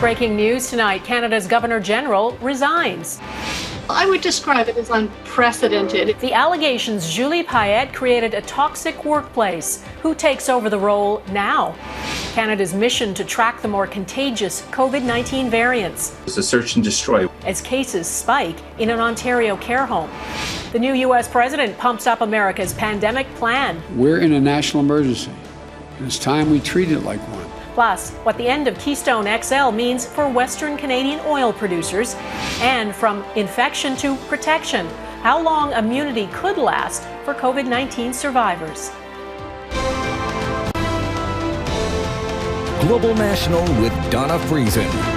Breaking news tonight, Canada's Governor General resigns. I would describe it as unprecedented. The allegations Julie Payette created a toxic workplace. Who takes over the role now? Canada's mission to track the more contagious COVID-19 variants. It's a search and destroy. As cases spike in an Ontario care home. The new U.S. president pumps up America's pandemic plan. We're in a national emergency, and it's time we treat it like one. Plus, what the end of Keystone XL means for Western Canadian oil producers, and from infection to protection, how long immunity could last for COVID-19 survivors. Global National with Donna Friesen.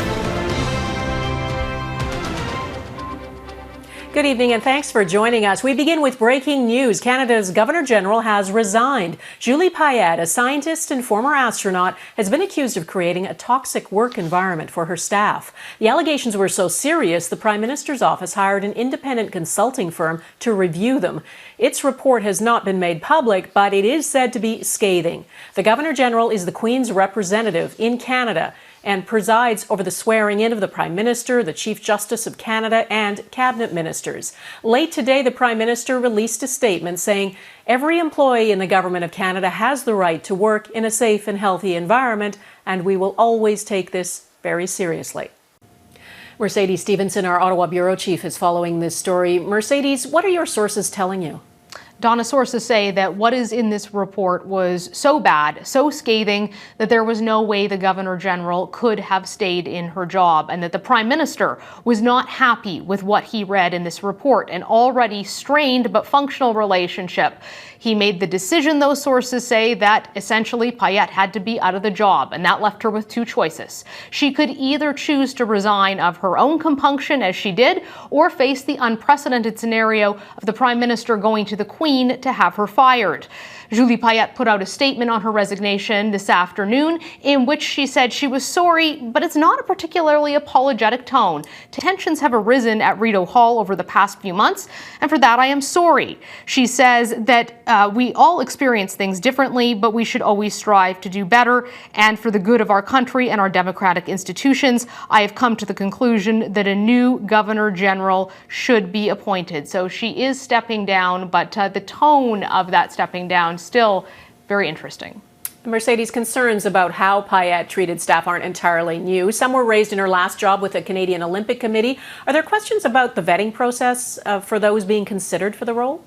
Good evening and thanks for joining us. We begin with breaking news. Canada's Governor General has resigned. Julie Payette, a scientist and former astronaut, has been accused of creating a toxic work environment for her staff. The allegations were so serious, the Prime Minister's office hired an independent consulting firm to review them. Its report has not been made public, but it is said to be scathing. The Governor General is the Queen's representative in Canada and presides over the swearing in of the Prime Minister, the Chief Justice of Canada, and cabinet ministers. Late today, the Prime Minister released a statement saying every employee in the Government of Canada has the right to work in a safe and healthy environment, and we will always take this very seriously. Mercedes Stephenson, our Ottawa Bureau Chief, is following this story. Mercedes, what are your sources telling you? Donna, sources say that what is in this report was so bad, so scathing, that there was no way the Governor General could have stayed in her job, and that the Prime Minister was not happy with what he read in this report, an already strained but functional relationship. He made the decision, those sources say, that essentially Payette had to be out of the job, and that left her with two choices. She could either choose to resign of her own compunction, as she did, or face the unprecedented scenario of the Prime Minister going to the Queen to have her fired. Julie Payette put out a statement on her resignation this afternoon in which she said she was sorry, but it's not a particularly apologetic tone. Tensions have arisen at Rideau Hall over the past few months, and for that I am sorry. She says that we all experience things differently, but we should always strive to do better, and for the good of our country and our democratic institutions, I have come to the conclusion that a new Governor General should be appointed. So she is stepping down, but the tone of that stepping down still very interesting. Mercedes, concerns about how Payette treated staff aren't entirely new. Some were raised in her last job with the Canadian Olympic Committee. Are there questions about the vetting process for those being considered for the role?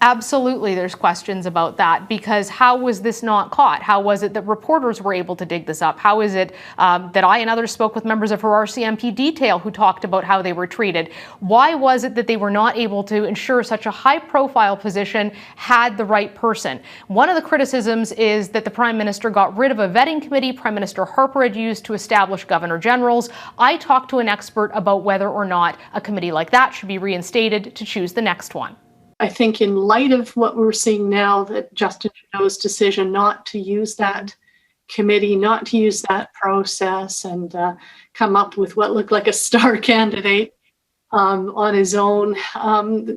Absolutely, there's questions about that, because how was this not caught? How was it that reporters were able to dig this up? How is it that I and others spoke with members of her RCMP detail who talked about how they were treated? Why was it that they were not able to ensure such a high-profile position had the right person? One of the criticisms is that the Prime Minister got rid of a vetting committee Prime Minister Harper had used to establish Governor Generals. I talked to an expert about whether or not a committee like that should be reinstated to choose the next one. I think in light of what we're seeing now, that Justin Trudeau's decision not to use that committee, not to use that process, and come up with what looked like a star candidate on his own,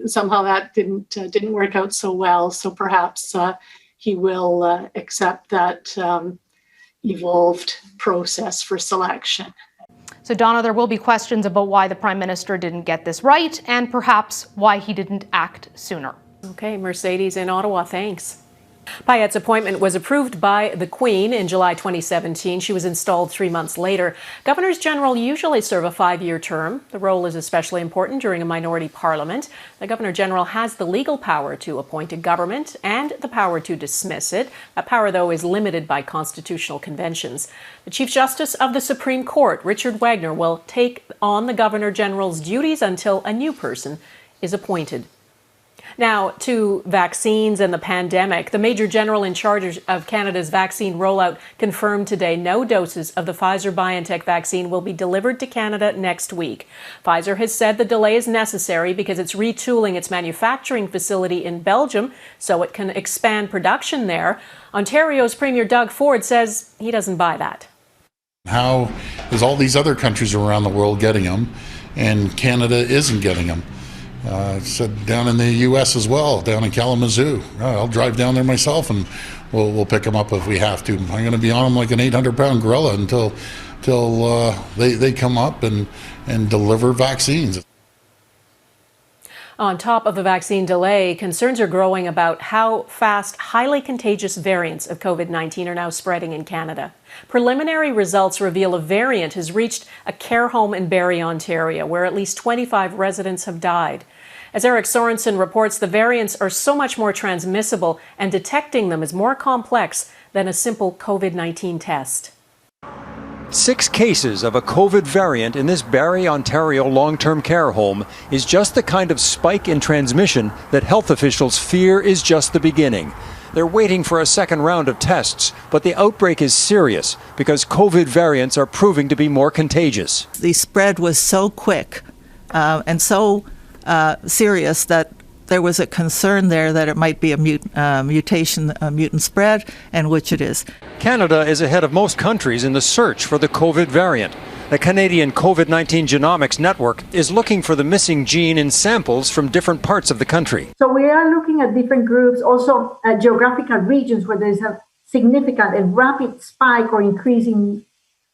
somehow that didn't work out so well. So perhaps he will accept that evolved process for selection. So, Donna, there will be questions about why the Prime Minister didn't get this right, and perhaps why he didn't act sooner. Okay, Mercedes in Ottawa, thanks. Payette's appointment was approved by the Queen in July 2017. She was installed 3 months later. Governors General usually serve a 5-year term. The role is especially important during a minority parliament. The Governor General has the legal power to appoint a government and the power to dismiss it. That power, though, is limited by constitutional conventions. The Chief Justice of the Supreme Court, Richard Wagner, will take on the Governor General's duties until a new person is appointed. Now, to vaccines and the pandemic. The Major General in charge of Canada's vaccine rollout confirmed today no doses of the Pfizer-BioNTech vaccine will be delivered to Canada next week. Pfizer has said the delay is necessary because it's retooling its manufacturing facility in Belgium so it can expand production there. Ontario's Premier Doug Ford says he doesn't buy that. How is all these other countries around the world getting them and Canada isn't getting them? Said down in the U.S. as well, down in Kalamazoo. I'll drive down there myself and we'll pick them up if we have to. I'm going to be on them like an 800-pound gorilla until till they come up and deliver vaccines. On top of the vaccine delay, concerns are growing about how fast highly contagious variants of COVID-19 are now spreading in Canada. Preliminary results reveal a variant has reached a care home in Barrie, Ontario, where at least 25 residents have died. As Eric Sorensen reports, the variants are so much more transmissible and detecting them is more complex than a simple COVID-19 test. 6 cases of a COVID variant in this Barrie, Ontario long-term care home is just the kind of spike in transmission that health officials fear is just the beginning. They're waiting for a second round of tests, but the outbreak is serious because COVID variants are proving to be more contagious. The spread was so quick and so serious that there was a concern there that it might be a mutant spread, and which it is. Canada is ahead of most countries in the search for the COVID variant. The Canadian COVID-19 Genomics Network is looking for the missing gene in samples from different parts of the country. So we are looking at different groups, also geographical regions where there's a significant and rapid spike or increasing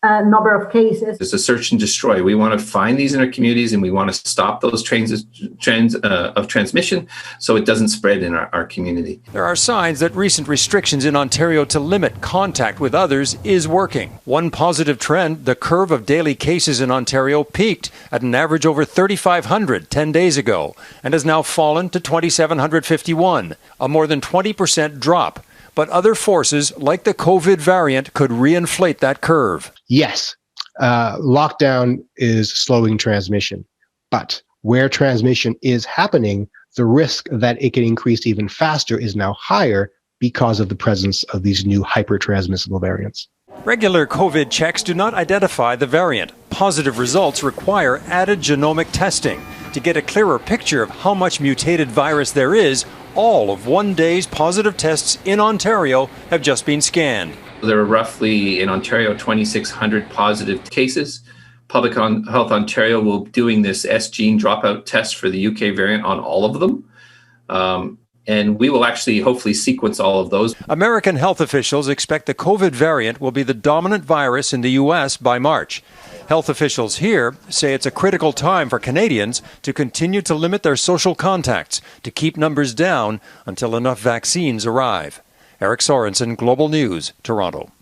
number of cases. It's a search and destroy. We want to find these in our communities and we want to stop those trends of transmission so it doesn't spread in our community. There are signs that recent restrictions in Ontario to limit contact with others is working. One positive trend, the curve of daily cases in Ontario peaked at an average over 3,500 10 days ago and has now fallen to 2,751, a more than 20% drop. But other forces, like the COVID variant, could reinflate that curve. Yes, lockdown is slowing transmission. But where transmission is happening, the risk that it can increase even faster is now higher because of the presence of these new hyper-transmissible variants. Regular COVID checks do not identify the variant. Positive results require added genomic testing to get a clearer picture of how much mutated virus there is. All of one day's positive tests in Ontario have just been scanned. There are roughly in Ontario 2,600 positive cases. Public Health Ontario will be doing this S-gene dropout test for the UK variant on all of them. And we will actually hopefully sequence all of those. American health officials expect the COVID variant will be the dominant virus in the U.S. by March. Health officials here say it's a critical time for Canadians to continue to limit their social contacts to keep numbers down until enough vaccines arrive. Eric Sorensen, Global News, Toronto.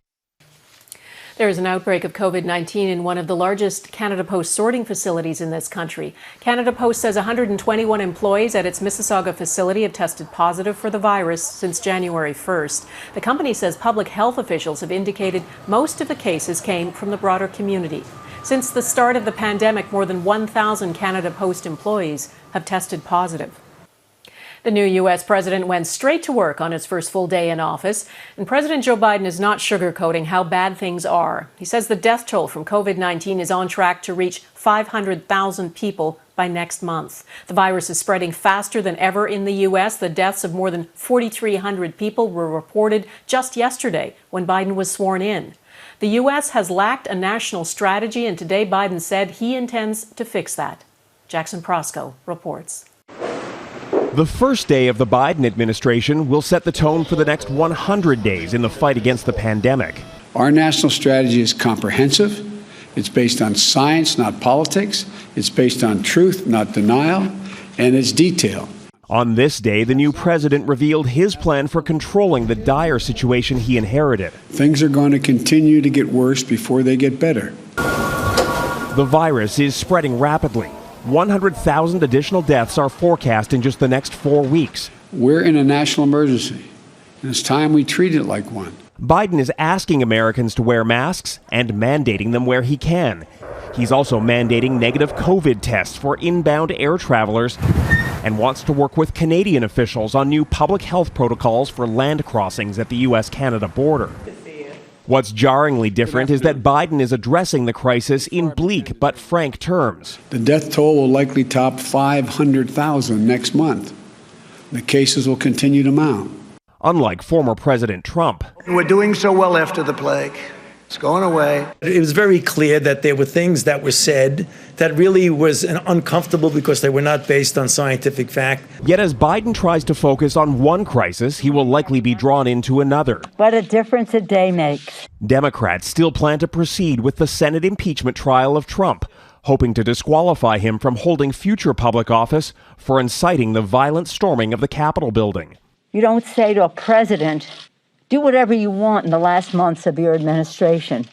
There is an outbreak of COVID-19 in one of the largest Canada Post sorting facilities in this country. Canada Post says 121 employees at its Mississauga facility have tested positive for the virus since January 1st. The company says public health officials have indicated most of the cases came from the broader community. Since the start of the pandemic, more than 1,000 Canada Post employees have tested positive. The new U.S. president went straight to work on his first full day in office, and President Joe Biden is not sugarcoating how bad things are. He says the death toll from COVID-19 is on track to reach 500,000 people by next month. The virus is spreading faster than ever in the U.S. The deaths of more than 4,300 people were reported just yesterday when Biden was sworn in. The U.S. has lacked a national strategy, and today Biden said he intends to fix that. Jackson Prosco reports. The first day of the Biden administration will set the tone for the next 100 days in the fight against the pandemic. Our national strategy is comprehensive. It's based on science, not politics. It's based on truth, not denial, and it's detailed. On this day, the new president revealed his plan for controlling the dire situation he inherited. Things are going to continue to get worse before they get better. The virus is spreading rapidly. 100,000 additional deaths are forecast in just the next 4 weeks. We're in a national emergency, and it's time we treat it like one. Biden is asking Americans to wear masks and mandating them where he can. He's also mandating negative COVID tests for inbound air travelers and wants to work with Canadian officials on new public health protocols for land crossings at the U.S.-Canada border. What's jarringly different is that Biden is addressing the crisis in bleak but frank terms. The death toll will likely top 500,000 next month. The cases will continue to mount. Unlike former President Trump, we're doing so well after the plague. It's going away. It was very clear that there were things that were said that really was uncomfortable because they were not based on scientific fact. Yet as Biden tries to focus on one crisis, he will likely be drawn into another. What a difference a day makes. Democrats still plan to proceed with the Senate impeachment trial of Trump, hoping to disqualify him from holding future public office for inciting the violent storming of the Capitol building. You don't say to a president, do whatever you want in the last months of your administration.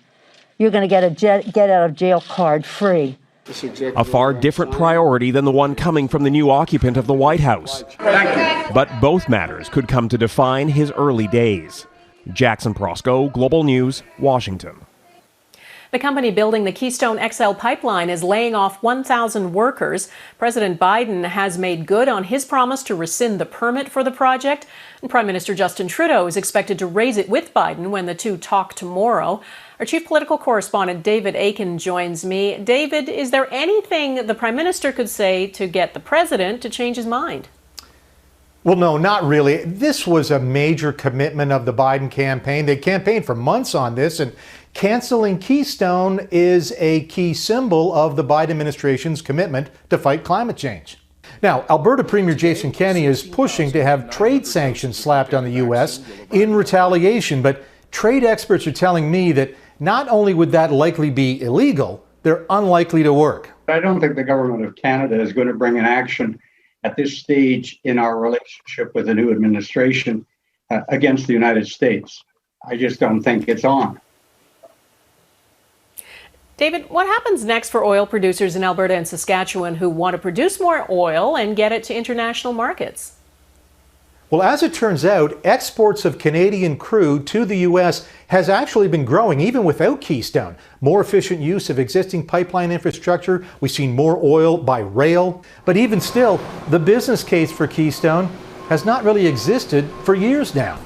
You're going to get a get out of jail card free. A far different priority than the one coming from the new occupant of the White House. But both matters could come to define his early days. Jackson Prosco, Global News, Washington. The company building the Keystone XL pipeline is laying off 1,000 workers. President Biden has made good on his promise to rescind the permit for the project. And Prime Minister Justin Trudeau is expected to raise it with Biden when the two talk tomorrow. Our chief political correspondent David Aiken joins me. David, is there anything the Prime Minister could say to get the president to change his mind? Well, no, not really. This was a major commitment of the Biden campaign. They campaigned for months on this, and canceling Keystone is a key symbol of the Biden administration's commitment to fight climate change. Now, Alberta Premier Jason Kenney is pushing to have trade sanctions slapped on the U.S. in retaliation, but trade experts are telling me that not only would that likely be illegal, they're unlikely to work. I don't think the government of Canada is going to bring an action at this stage in our relationship with the new administration against the United States. I just don't think it's on. David, what happens next for oil producers in Alberta and Saskatchewan who want to produce more oil and get it to international markets? Well, as it turns out, exports of Canadian crude to the U.S. has actually been growing even without Keystone. More efficient use of existing pipeline infrastructure. We've seen more oil by rail. But even still, the business case for Keystone has not really existed for years now.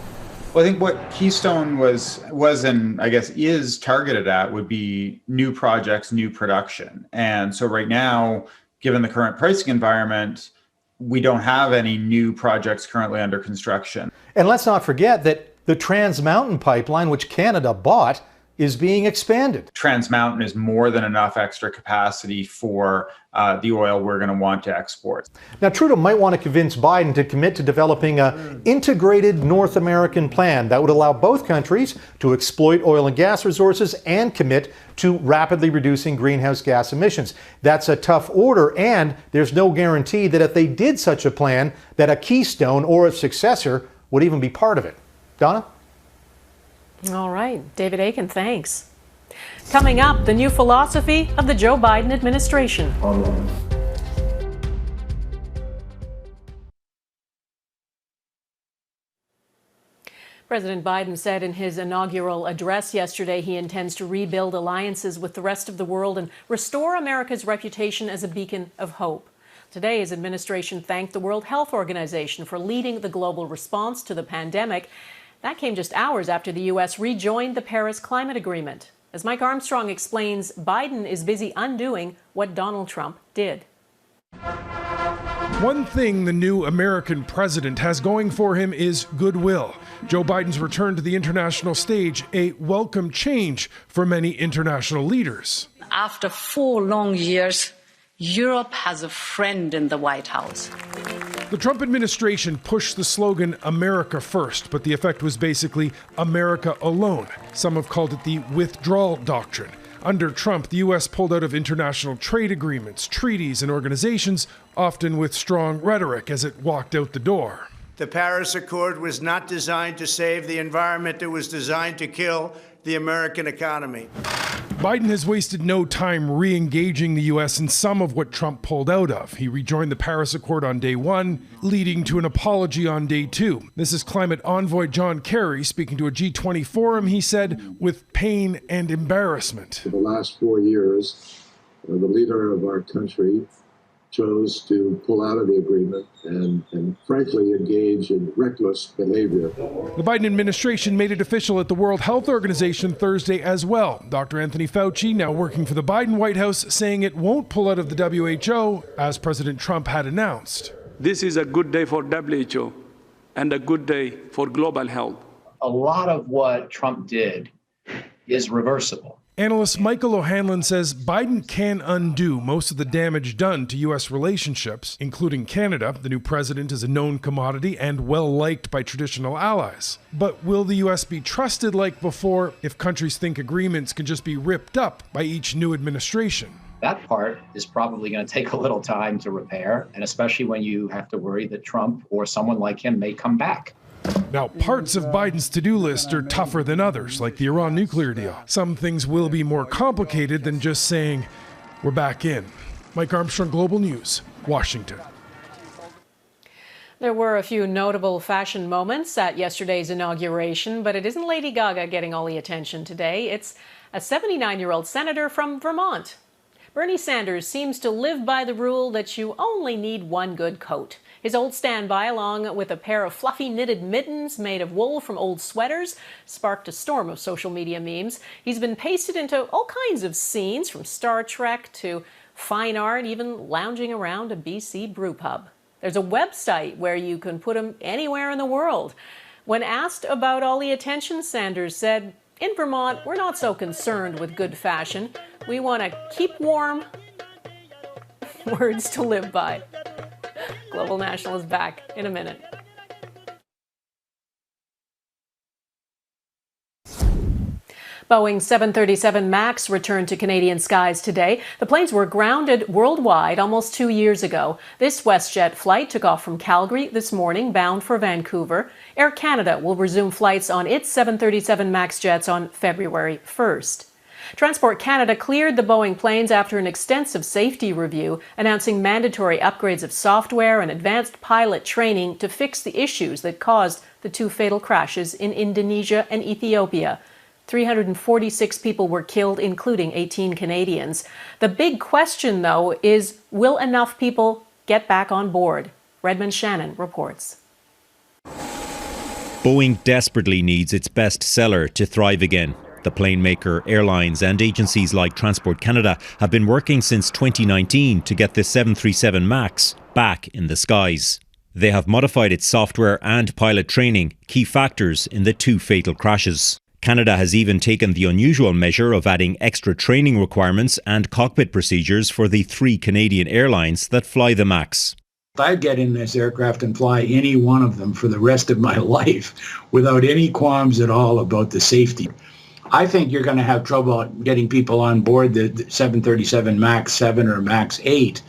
Well, I think what Keystone was and I guess is targeted at would be new projects, new production. And so right now, given the current pricing environment, we don't have any new projects currently under construction. And let's not forget that the Trans Mountain pipeline, which Canada bought, is being expanded. Trans Mountain is more than enough extra capacity for the oil we're going to want to export. Now, Trudeau might want to convince Biden to commit to developing an integrated North American plan that would allow both countries to exploit oil and gas resources and commit to rapidly reducing greenhouse gas emissions. That's a tough order, and there's no guarantee that if they did such a plan, that a Keystone or a successor would even be part of it. Donna? All right. David Aiken, thanks. Coming up, the new philosophy of the Joe Biden administration. President Biden said in his inaugural address yesterday he intends to rebuild alliances with the rest of the world and restore America's reputation as a beacon of hope. Today, his administration thanked the World Health Organization for leading the global response to the pandemic. That came just hours after the U.S. rejoined the Paris Climate Agreement. As Mike Armstrong explains, Biden is busy undoing what Donald Trump did. One thing the new American president has going for him is goodwill. Joe Biden's return to the international stage, a welcome change for many international leaders. After 4 long years, Europe has a friend in the White House. The Trump administration pushed the slogan America First, but the effect was basically America alone. Some have called it the withdrawal doctrine. Under Trump, the U.S. pulled out of international trade agreements, treaties, and organizations, often with strong rhetoric as it walked out the door. The Paris Accord was not designed to save the environment. It was designed to kill the American economy. Biden has wasted no time re-engaging the U.S. in some of what Trump pulled out of. He rejoined the Paris Accord on day 1, leading to an apology on day 2. This is climate envoy John Kerry speaking to a G20 forum, he said, with pain and embarrassment. For the last 4 years, the leader of our country chose to pull out of the agreement and frankly engage in reckless behavior. The Biden administration made it official at the World Health Organization Thursday as well. Dr. Anthony Fauci, now working for the Biden White House, saying it won't pull out of the WHO, as President Trump had announced. This is a good day for WHO and a good day for global health. A lot of what Trump did is reversible. Analyst Michael O'Hanlon says Biden can undo most of the damage done to U.S. relationships, including Canada. The new president is a known commodity and well-liked by traditional allies. But will the U.S. be trusted like before if countries think agreements can just be ripped up by each new administration? That part is probably going to take a little time to repair, and especially when you have to worry that Trump or someone like him may come back. Now, parts of Biden's to-do list are tougher than others, like the Iran nuclear deal. Some things will be more complicated than just saying, we're back in. Mike Armstrong, Global News, Washington. There were a few notable fashion moments at yesterday's inauguration, but it isn't Lady Gaga getting all the attention today. It's a 79-year-old senator from Vermont. Bernie Sanders seems to live by the rule that you only need one good coat. His old standby, along with a pair of fluffy knitted mittens made of wool from old sweaters, sparked a storm of social media memes. He's been pasted into all kinds of scenes, from Star Trek to fine art, even lounging around a BC brew pub. There's a website where you can put him anywhere in the world. When asked about all the attention, Sanders said, "In Vermont, we're not so concerned with good fashion. We want to keep warm." Words to live by. Global National is back in a minute. Boeing 737 MAX returned to Canadian skies today. The planes were grounded worldwide almost 2 years ago. This WestJet flight took off from Calgary this morning, bound for Vancouver. Air Canada will resume flights on its 737 MAX jets on February 1st. Transport Canada cleared the Boeing planes after an extensive safety review, announcing mandatory upgrades of software and advanced pilot training to fix the issues that caused the two fatal crashes in Indonesia and Ethiopia. 346 people were killed, including 18 Canadians. The big question, though, is will enough people get back on board? Redmond Shannon reports. Boeing desperately needs its best seller to thrive again. The plane maker, airlines and agencies like Transport Canada have been working since 2019 to get the 737 MAX back in the skies. They have modified its software and pilot training, key factors in the two fatal crashes. Canada has even taken the unusual measure of adding extra training requirements and cockpit procedures for the 3 Canadian airlines that fly the MAX. I'd get in this aircraft and fly any one of them for the rest of my life without any qualms at all about the safety. I think you're going to have trouble getting people on board the 737 MAX 7 or MAX 8,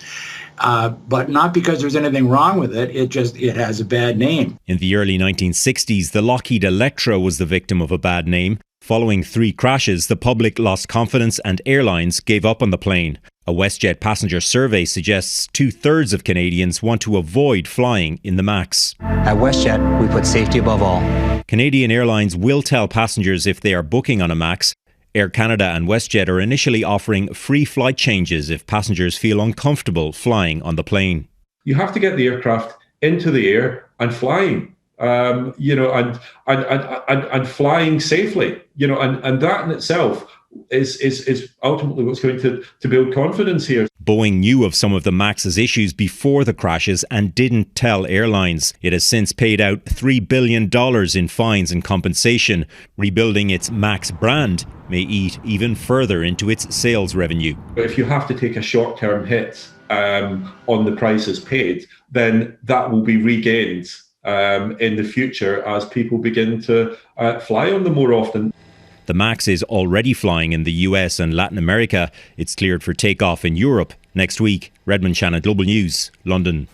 but not because there's anything wrong with it. It has a bad name. In the early 1960s, the Lockheed Electra was the victim of a bad name. Following 3 crashes, the public lost confidence and airlines gave up on the plane. A WestJet passenger survey suggests 2/3 of Canadians want to avoid flying in the MAX. At WestJet, we put safety above all. Canadian Airlines will tell passengers if they are booking on a MAX. Air Canada and WestJet are initially offering free flight changes if passengers feel uncomfortable flying on the plane. You have to get the aircraft into the air and flying, and flying safely, and that in itself is ultimately what's going to build confidence here. Boeing knew of some of the MAX's issues before the crashes and didn't tell airlines. It has since paid out $3 billion in fines and compensation. Rebuilding its MAX brand may eat even further into its sales revenue. If you have to take a short-term hit on the prices paid, then that will be regained in the future as people begin to fly on them more often. The MAX is already flying in the US and Latin America. It's cleared for takeoff in Europe next week. Redmond Shannon, Global News, London.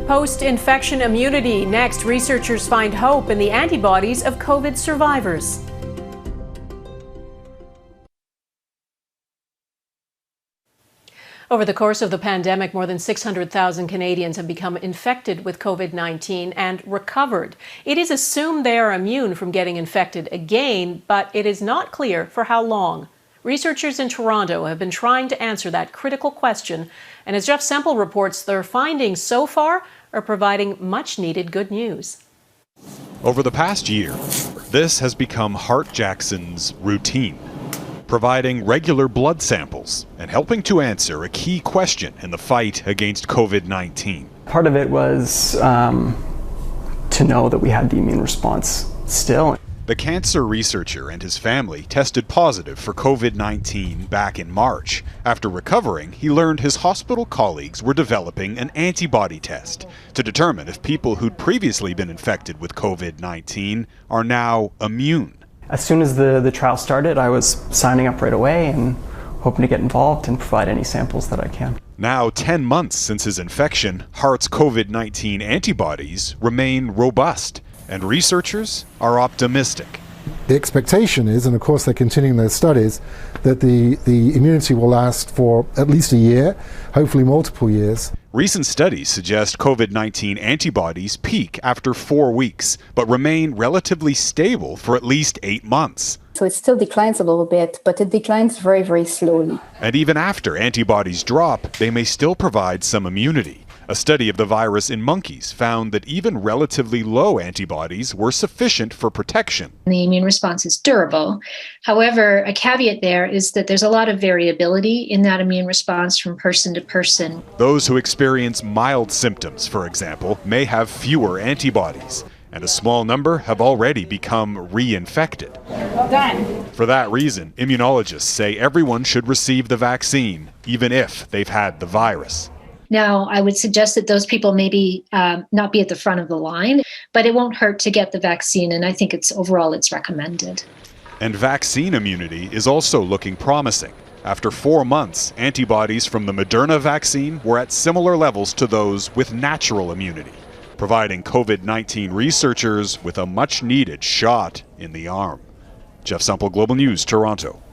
Post-infection immunity. Next, researchers find hope in the antibodies of COVID survivors. Over the course of the pandemic, more than 600,000 Canadians have become infected with COVID-19 and recovered. It is assumed they are immune from getting infected again, but it is not clear for how long. Researchers in Toronto have been trying to answer that critical question, and as Jeff Semple reports, their findings so far are providing much-needed good news. Over the past year, this has become Hart Jackson's routine, providing regular blood samples and helping to answer a key question in the fight against COVID-19. Part of it was to know that we had the immune response still. The cancer researcher and his family tested positive for COVID-19 back in March. After recovering, he learned his hospital colleagues were developing an antibody test to determine if people who'd previously been infected with COVID-19 are now immune. As soon as the trial started, I was signing up right away and hoping to get involved and provide any samples that I can. Now, 10 months since his infection, Hart's COVID-19 antibodies remain robust, and researchers are optimistic. The expectation is, and of course they're continuing their studies, that the immunity will last for at least a year, hopefully multiple years. Recent studies suggest COVID-19 antibodies peak after 4 weeks, but remain relatively stable for at least 8 months. So it still declines a little bit, but it declines very, very slowly. And even after antibodies drop, they may still provide some immunity. A study of the virus in monkeys found that even relatively low antibodies were sufficient for protection. The immune response is durable. However, a caveat there is that there's a lot of variability in that immune response from person to person. Those who experience mild symptoms, for example, may have fewer antibodies, and a small number have already become reinfected. Well done. For that reason, immunologists say everyone should receive the vaccine, even if they've had the virus. Now, I would suggest that those people maybe not be at the front of the line, but it won't hurt to get the vaccine, and I think overall it's recommended. And vaccine immunity is also looking promising. After 4 months, antibodies from the Moderna vaccine were at similar levels to those with natural immunity, providing COVID-19 researchers with a much-needed shot in the arm. Jeff Semple, Global News, Toronto.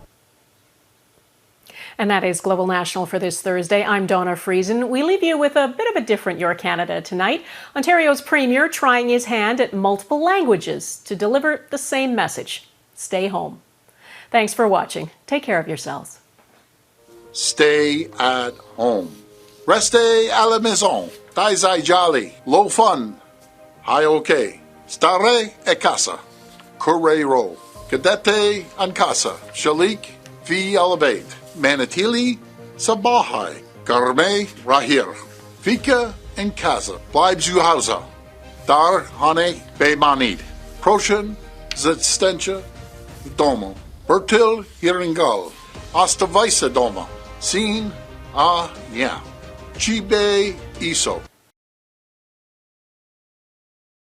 And that is Global National for this Thursday. I'm Donna Friesen. We leave you with a bit of a different Your Canada tonight. Ontario's Premier trying his hand at multiple languages to deliver the same message. Stay home. Thanks for watching. Take care of yourselves. Stay at home. Restez à la maison. Taizai jolly. Low fun. Hi okay. Stare e casa. Correro. Cadete an casa. Shalik fi alabate. Manatili sa bahay. Karme rahir. Fika in casa. Bleib zu Hause. Dar hane bemanid. Proschen zitstencha domo. Bertil hiringal. Asta Weisse doma. Sin a nya. Chibe iso.